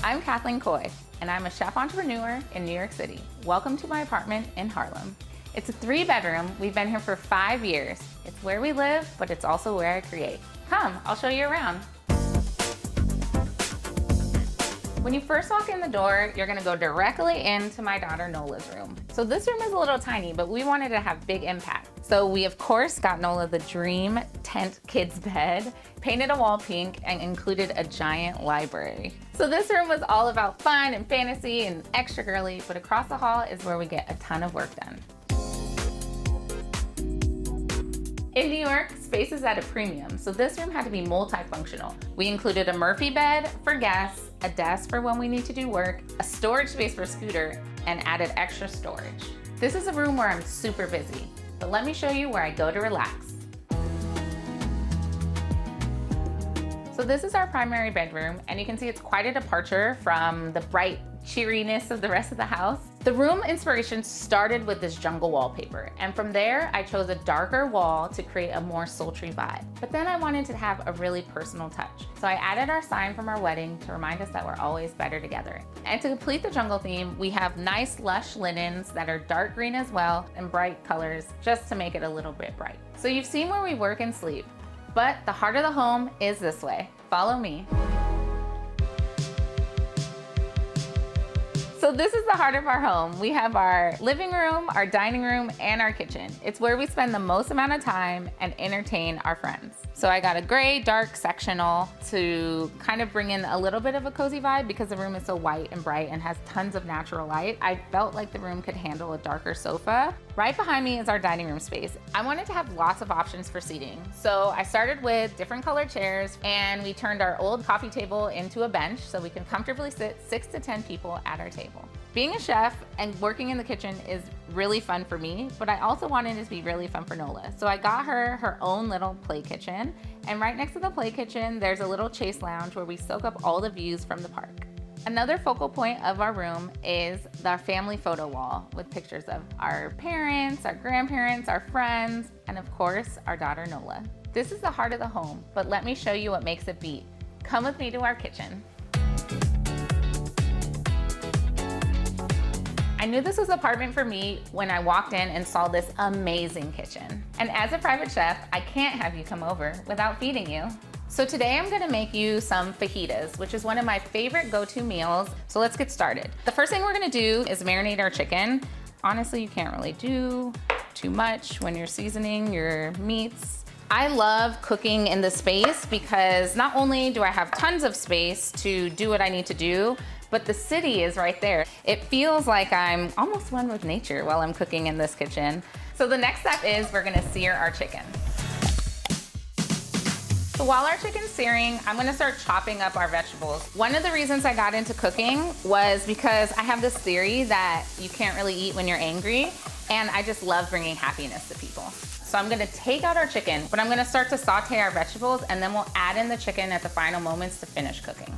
I'm Kathleen Coy, and I'm a chef entrepreneur in New York City. Welcome to my apartment in Harlem. It's a 3-bedroom. We've been here for 5 years. It's where we live, but it's also where I create. Come, I'll show you around. When you first walk in the door, you're gonna go directly into my daughter Nola's room. So this room is a little tiny, but we wanted to have big impact. So we of course got Nola the dream tent kids bed, painted a wall pink, and included a giant library. So this room was all about fun and fantasy and extra girly, but across the hall is where we get a ton of work done. In New York, space is at a premium, so this room had to be multifunctional. We included a Murphy bed for guests, a desk for when we need to do work, a storage space for scooter, and added extra storage. This is a room where I'm super busy, but let me show you where I go to relax. So this is our primary bedroom, and you can see it's quite a departure from the bright cheeriness of the rest of the house. The room inspiration started with this jungle wallpaper, and from there I chose a darker wall to create a more sultry vibe. But then I wanted to have a really personal touch. So I added our sign from our wedding to remind us that we're always better together. And to complete the jungle theme, we have nice lush linens that are dark green as well and bright colors just to make it a little bit bright. So you've seen where we work and sleep, but the heart of the home is this way. Follow me. So this is the heart of our home. We have our living room, our dining room, and our kitchen. It's where we spend the most amount of time and entertain our friends. So I got a gray, dark sectional to kind of bring in a little bit of a cozy vibe because the room is so white and bright and has tons of natural light. I felt like the room could handle a darker sofa. Right behind me is our dining room space. I wanted to have lots of options for seating. So I started with different colored chairs, and we turned our old coffee table into a bench so we can comfortably sit 6 to 10 people at our table. Being a chef and working in the kitchen is really fun for me, but I also wanted it to be really fun for Nola. So I got her her own little play kitchen, and right next to the play kitchen, there's a little chase lounge where we soak up all the views from the park. Another focal point of our room is our family photo wall with pictures of our parents, our grandparents, our friends, and of course, our daughter Nola. This is the heart of the home, but let me show you what makes it beat. Come with me to our kitchen. I knew this was the apartment for me when I walked in and saw this amazing kitchen. And as a private chef, I can't have you come over without feeding you. So today I'm gonna make you some fajitas, which is one of my favorite go-to meals. So let's get started. The first thing we're gonna do is marinate our chicken. Honestly, you can't really do too much when you're seasoning your meats. I love cooking in this space because not only do I have tons of space to do what I need to do, but the city is right there. It feels like I'm almost one with nature while I'm cooking in this kitchen. So the next step is we're gonna sear our chicken. So while our chicken's searing, I'm gonna start chopping up our vegetables. One of the reasons I got into cooking was because I have this theory that you can't really eat when you're angry, and I just love bringing happiness to people. So I'm gonna take out our chicken, but I'm gonna start to saute our vegetables, and then we'll add in the chicken at the final moments to finish cooking.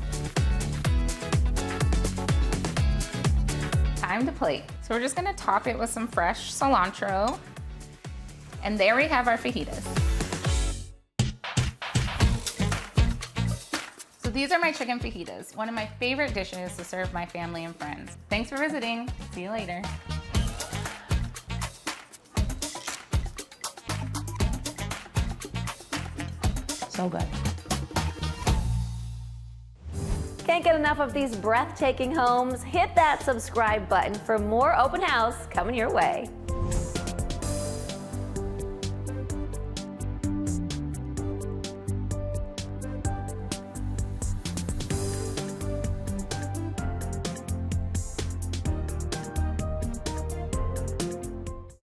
Time to plate. So we're just gonna top it with some fresh cilantro. And there we have our fajitas. So these are my chicken fajitas, one of my favorite dishes to serve my family and friends. Thanks for visiting. See you later. So good. Can't get enough of these breathtaking homes? Hit that subscribe button for more open house coming your way.